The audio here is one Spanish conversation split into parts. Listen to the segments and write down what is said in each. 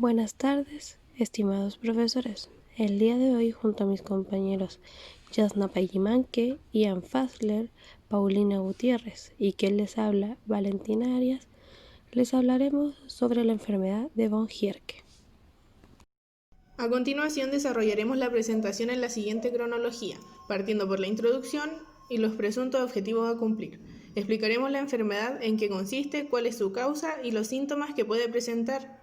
Buenas tardes, estimados profesores. El día de hoy, junto a mis compañeros Yasna Payimanque, Ian Fassler, Paulina Gutiérrez y quien les habla, Valentina Arias, les hablaremos sobre la enfermedad de von Gierke. A continuación desarrollaremos la presentación en la siguiente cronología, partiendo por la introducción y los presuntos objetivos a cumplir. Explicaremos la enfermedad, en qué consiste, cuál es su causa y los síntomas que puede presentar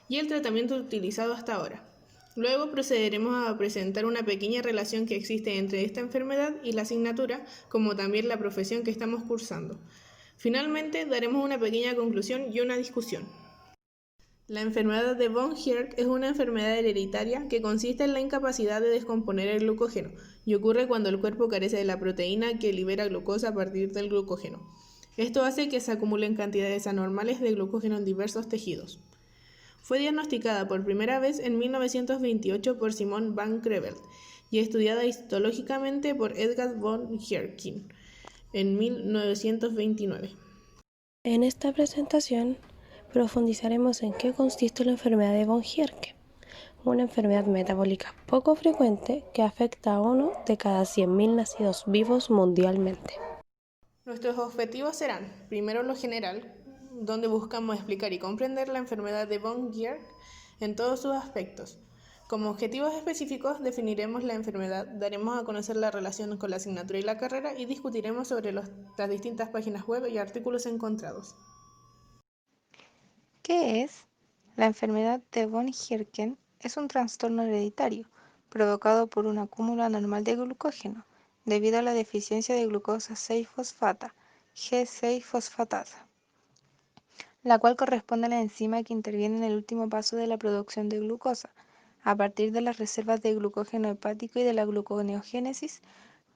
y el tratamiento utilizado hasta ahora. Luego procederemos a presentar una pequeña relación que existe entre esta enfermedad y la asignatura, como también la profesión que estamos cursando. Finalmente, daremos una pequeña conclusión y una discusión. La enfermedad de von Gierke es una enfermedad hereditaria que consiste en la incapacidad de descomponer el glucógeno y ocurre cuando el cuerpo carece de la proteína que libera glucosa a partir del glucógeno. Esto hace que se acumulen cantidades anormales de glucógeno en diversos tejidos. Fue diagnosticada por primera vez en 1928 por Simon van Creveld y estudiada histológicamente por Edgar von Gierke en 1929. En esta presentación profundizaremos en qué consiste la enfermedad de von Gierke, una enfermedad metabólica poco frecuente que afecta a uno de cada 100.000 nacidos vivos mundialmente. Nuestros objetivos serán, primero lo general, donde buscamos explicar y comprender la enfermedad de von Gierke en todos sus aspectos. Como objetivos específicos definiremos la enfermedad, daremos a conocer la relación con la asignatura y la carrera y discutiremos sobre las distintas páginas web y artículos encontrados. ¿Qué es? La enfermedad de von Gierke es un trastorno hereditario provocado por un acúmulo anormal de glucógeno debido a la deficiencia de glucosa 6-fosfata, G6-fosfatasa, la cual corresponde a la enzima que interviene en el último paso de la producción de glucosa, a partir de las reservas de glucógeno hepático y de la gluconeogénesis,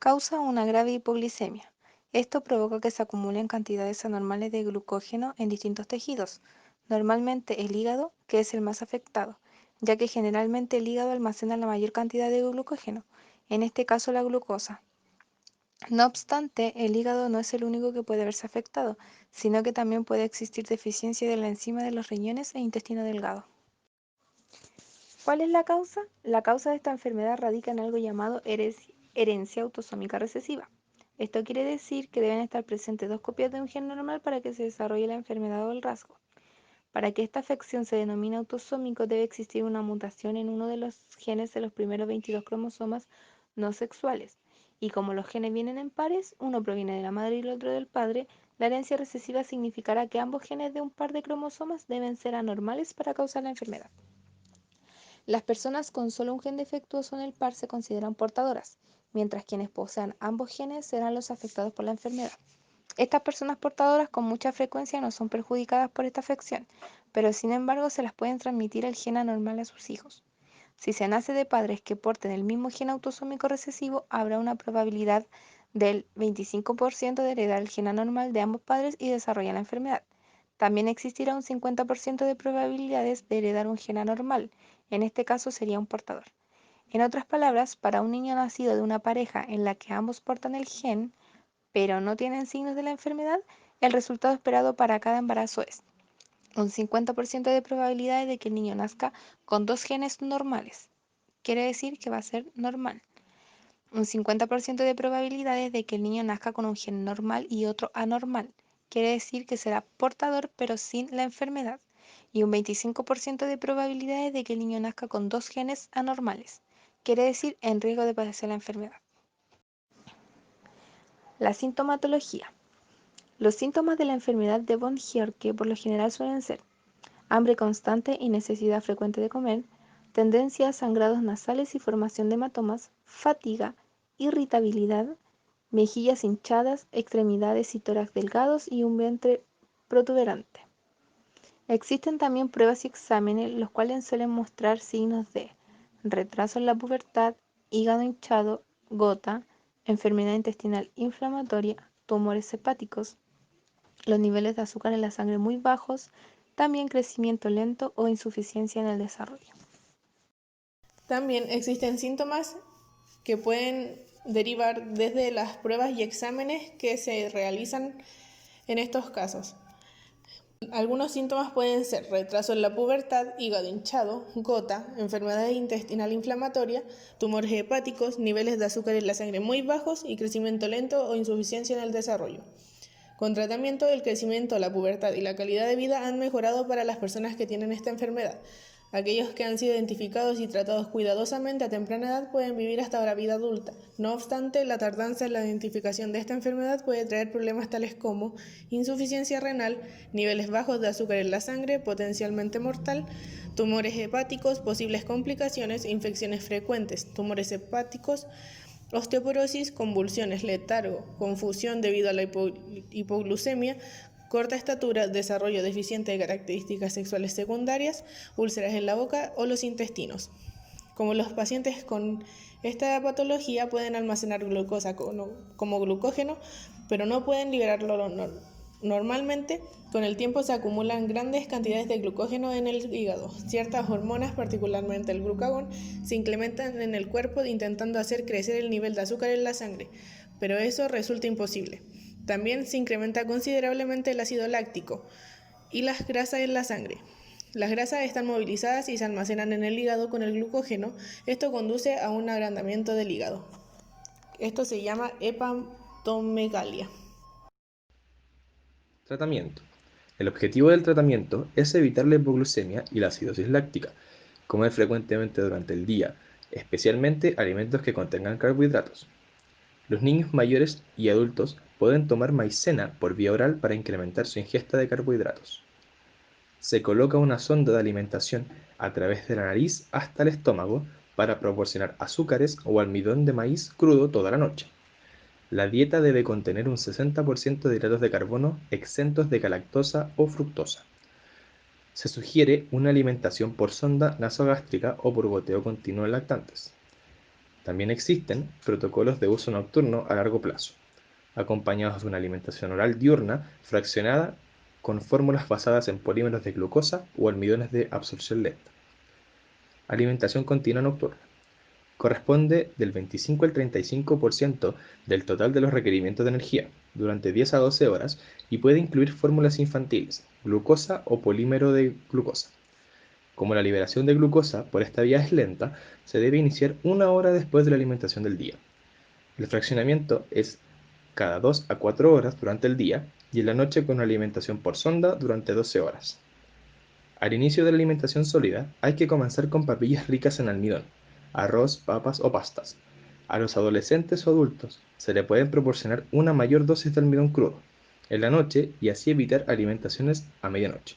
causa una grave hipoglicemia. Esto provoca que se acumulen cantidades anormales de glucógeno en distintos tejidos, normalmente el hígado, que es el más afectado, ya que generalmente el hígado almacena la mayor cantidad de glucógeno, en este caso la glucosa. No obstante, el hígado no es el único que puede verse afectado, sino que también puede existir deficiencia de la enzima de los riñones e intestino delgado. ¿Cuál es la causa? La causa de esta enfermedad radica en algo llamado herencia autosómica recesiva. Esto quiere decir que deben estar presentes dos copias de un gen normal para que se desarrolle la enfermedad o el rasgo. Para que esta afección se denomine autosómico, debe existir una mutación en uno de los genes de los primeros 22 cromosomas no sexuales. Y como los genes vienen en pares, uno proviene de la madre y el otro del padre, la herencia recesiva significará que ambos genes de un par de cromosomas deben ser anormales para causar la enfermedad. Las personas con solo un gen defectuoso en el par se consideran portadoras, mientras quienes posean ambos genes serán los afectados por la enfermedad. Estas personas portadoras con mucha frecuencia no son perjudicadas por esta afección, pero sin embargo se las pueden transmitir el gen anormal a sus hijos. Si se nace de padres que porten el mismo gen autosómico recesivo, habrá una probabilidad del 25% de heredar el gen anormal de ambos padres y desarrollar la enfermedad. También existirá un 50% de probabilidades de heredar un gen anormal, en este caso sería un portador. En otras palabras, para un niño nacido de una pareja en la que ambos portan el gen, pero no tienen signos de la enfermedad, el resultado esperado para cada embarazo es un 50% de probabilidades de que el niño nazca con dos genes normales. Quiere decir que va a ser normal. Un 50% de probabilidades de que el niño nazca con un gen normal y otro anormal. Quiere decir que será portador pero sin la enfermedad. Y un 25% de probabilidades de que el niño nazca con dos genes anormales. Quiere decir en riesgo de padecer la enfermedad. La sintomatología. Los síntomas de la enfermedad de von Gierke por lo general suelen ser hambre constante y necesidad frecuente de comer, tendencia a sangrados nasales y formación de hematomas, fatiga, irritabilidad, mejillas hinchadas, extremidades y tórax delgados y un vientre protuberante. Existen también pruebas y exámenes los cuales suelen mostrar signos de retraso en la pubertad, hígado hinchado, gota, enfermedad intestinal inflamatoria, tumores hepáticos, los niveles de azúcar en la sangre muy bajos, también crecimiento lento o insuficiencia en el desarrollo. También existen síntomas que pueden derivar desde las pruebas y exámenes que se realizan en estos casos. Algunos síntomas pueden ser retraso en la pubertad, hígado hinchado, gota, enfermedad intestinal inflamatoria, tumores hepáticos, niveles de azúcar en la sangre muy bajos y crecimiento lento o insuficiencia en el desarrollo. Con tratamiento, el crecimiento, la pubertad y la calidad de vida han mejorado para las personas que tienen esta enfermedad. Aquellos que han sido identificados y tratados cuidadosamente a temprana edad pueden vivir hasta la vida adulta. No obstante, la tardanza en la identificación de esta enfermedad puede traer problemas tales como insuficiencia renal, niveles bajos de azúcar en la sangre, potencialmente mortal, tumores hepáticos, posibles complicaciones, infecciones frecuentes, tumores hepáticos, osteoporosis, convulsiones, letargo, confusión debido a la hipoglucemia, corta estatura, desarrollo deficiente de características sexuales secundarias, úlceras en la boca o los intestinos. Como los pacientes con esta patología pueden almacenar glucosa como glucógeno, pero no pueden liberarlo normalmente, con el tiempo se acumulan grandes cantidades de glucógeno en el hígado. Ciertas hormonas, particularmente el glucagón, se incrementan en el cuerpo intentando hacer crecer el nivel de azúcar en la sangre, pero eso resulta imposible. También se incrementa considerablemente el ácido láctico y las grasas en la sangre. Las grasas están movilizadas y se almacenan en el hígado con el glucógeno. Esto conduce a un agrandamiento del hígado. Esto se llama hepatomegalia. Tratamiento. El objetivo del tratamiento es evitar la hipoglucemia y la acidosis láctica. Comer frecuentemente durante el día, especialmente alimentos que contengan carbohidratos. Los niños mayores y adultos pueden tomar maicena por vía oral para incrementar su ingesta de carbohidratos. Se coloca una sonda de alimentación a través de la nariz hasta el estómago para proporcionar azúcares o almidón de maíz crudo toda la noche. La dieta debe contener un 60% de hidratos de carbono exentos de galactosa o fructosa. Se sugiere una alimentación por sonda nasogástrica o por goteo continuo en lactantes. También existen protocolos de uso nocturno a largo plazo, acompañados de una alimentación oral diurna fraccionada con fórmulas basadas en polímeros de glucosa o almidones de absorción lenta. Alimentación continua nocturna. Corresponde del 25 al 35% del total de los requerimientos de energía durante 10 a 12 horas y puede incluir fórmulas infantiles, glucosa o polímero de glucosa. Como la liberación de glucosa por esta vía es lenta, se debe iniciar 1 hora después de la alimentación del día. El fraccionamiento es cada 2 a 4 horas durante el día y en la noche con una alimentación por sonda durante 12 horas. Al inicio de la alimentación sólida hay que comenzar con papillas ricas en almidón, arroz, papas o pastas. A los adolescentes o adultos se le pueden proporcionar una mayor dosis de almidón crudo en la noche y así evitar alimentaciones a medianoche.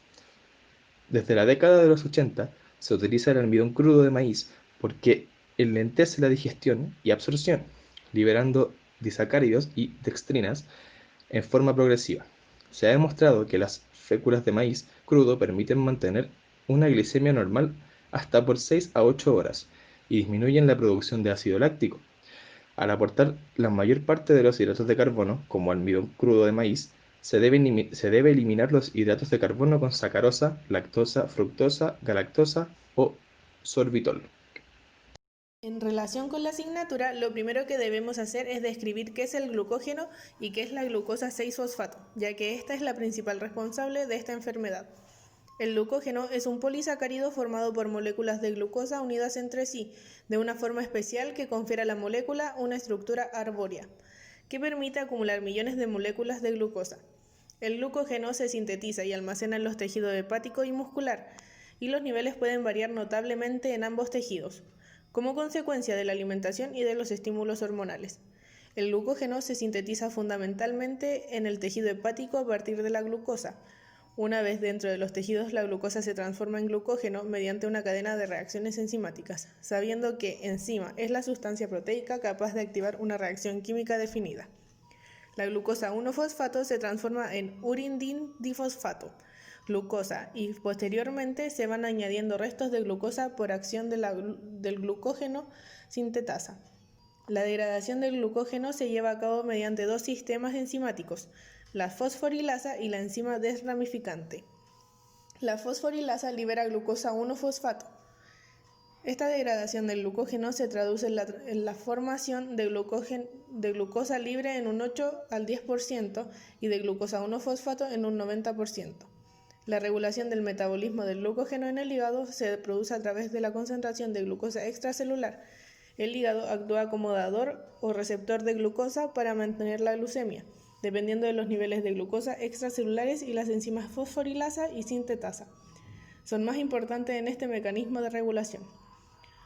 Desde la década de los 80 se utiliza el almidón crudo de maíz porque enlentece la digestión y absorción, liberando disacáridos y dextrinas en forma progresiva. Se ha demostrado que las féculas de maíz crudo permiten mantener una glicemia normal hasta por 6 a 8 horas y disminuyen la producción de ácido láctico. Al aportar la mayor parte de los hidratos de carbono, como almidón crudo de maíz, se debe eliminar los hidratos de carbono con sacarosa, lactosa, fructosa, galactosa o sorbitol. En relación con la asignatura, lo primero que debemos hacer es describir qué es el glucógeno y qué es la glucosa 6-fosfato, ya que esta es la principal responsable de esta enfermedad. El glucógeno es un polisacárido formado por moléculas de glucosa unidas entre sí, de una forma especial que confiere a la molécula una estructura arbórea, que permite acumular millones de moléculas de glucosa. El glucógeno se sintetiza y almacena en los tejidos hepático y muscular, y los niveles pueden variar notablemente en ambos tejidos, como consecuencia de la alimentación y de los estímulos hormonales. El glucógeno se sintetiza fundamentalmente en el tejido hepático a partir de la glucosa. Una vez dentro de los tejidos, la glucosa se transforma en glucógeno mediante una cadena de reacciones enzimáticas, sabiendo que enzima es la sustancia proteica capaz de activar una reacción química definida. La glucosa 1-fosfato se transforma en urindin difosfato, glucosa, y posteriormente se van añadiendo restos de glucosa por acción del glucógeno sintetasa. La degradación del glucógeno se lleva a cabo mediante dos sistemas enzimáticos, la fosforilasa y la enzima desramificante. La fosforilasa libera glucosa 1-fosfato. Esta degradación del glucógeno se traduce en la formación de glucosa libre en un 8 al 10% y de glucosa 1-fosfato en un 90%. La regulación del metabolismo del glucógeno en el hígado se produce a través de la concentración de glucosa extracelular. El hígado actúa como dador o receptor de glucosa para mantener la glucemia, dependiendo de los niveles de glucosa extracelulares, y las enzimas fosforilasa y sintetasa son más importantes en este mecanismo de regulación.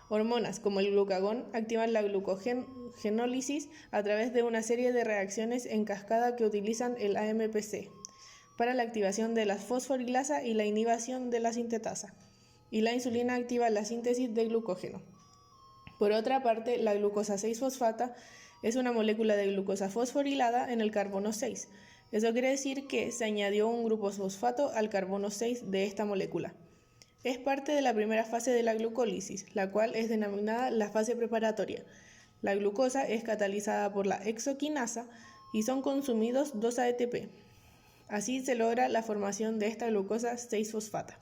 Hormonas como el glucagón activan la glucogenólisis a través de una serie de reacciones en cascada que utilizan el AMPC para la activación de la fosforilasa y la inhibición de la sintetasa, y la insulina activa la síntesis de glucógeno. Por otra parte, la glucosa 6-fosfata es una molécula de glucosa fosforilada en el carbono 6. Eso quiere decir que se añadió un grupo fosfato al carbono 6 de esta molécula. Es parte de la primera fase de la glucólisis, la cual es denominada la fase preparatoria. La glucosa es catalizada por la hexoquinasa y son consumidos 2 ATP. Así se logra la formación de esta glucosa 6-fosfata.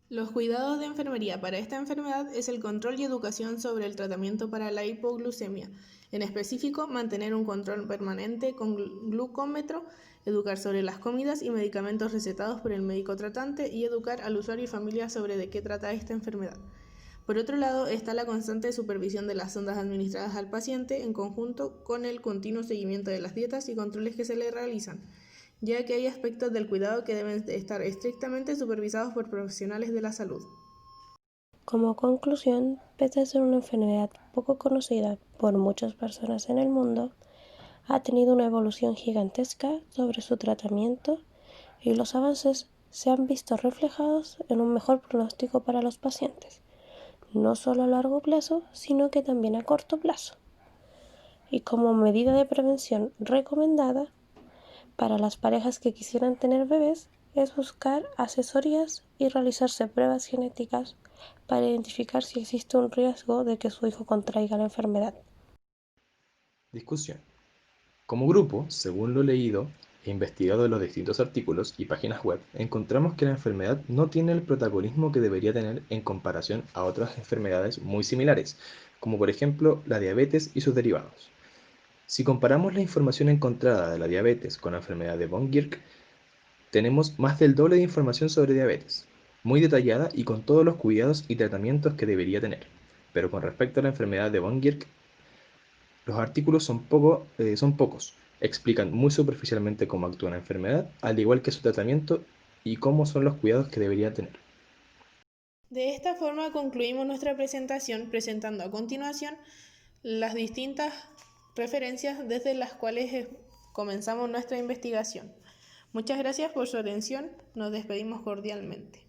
Los cuidados de enfermería para esta enfermedad es el control y educación sobre el tratamiento para la hipoglucemia. En específico, mantener un control permanente con glucómetro, educar sobre las comidas y medicamentos recetados por el médico tratante y educar al usuario y familia sobre de qué trata esta enfermedad. Por otro lado, está la constante supervisión de las sondas administradas al paciente en conjunto con el continuo seguimiento de las dietas y controles que se le realizan, ya que hay aspectos del cuidado que deben estar estrictamente supervisados por profesionales de la salud. Como conclusión, pese a ser una enfermedad poco conocida por muchas personas en el mundo, ha tenido una evolución gigantesca sobre su tratamiento y los avances se han visto reflejados en un mejor pronóstico para los pacientes, no solo a largo plazo, sino que también a corto plazo. Y como medida de prevención recomendada para las parejas que quisieran tener bebés, es buscar asesorías y realizarse pruebas genéticas para identificar si existe un riesgo de que su hijo contraiga la enfermedad. Discusión. Como grupo, según lo leído e investigado en los distintos artículos y páginas web, encontramos que la enfermedad no tiene el protagonismo que debería tener en comparación a otras enfermedades muy similares, como por ejemplo la diabetes y sus derivados. Si comparamos la información encontrada de la diabetes con la enfermedad de von Gierke, tenemos más del doble de información sobre diabetes, muy detallada y con todos los cuidados y tratamientos que debería tener. Pero con respecto a la enfermedad de von Gierke, los artículos son pocos, explican muy superficialmente cómo actúa la enfermedad, al igual que su tratamiento y cómo son los cuidados que debería tener. De esta forma concluimos nuestra presentación, presentando a continuación las distintas referencias desde las cuales comenzamos nuestra investigación. Muchas gracias por su atención, nos despedimos cordialmente.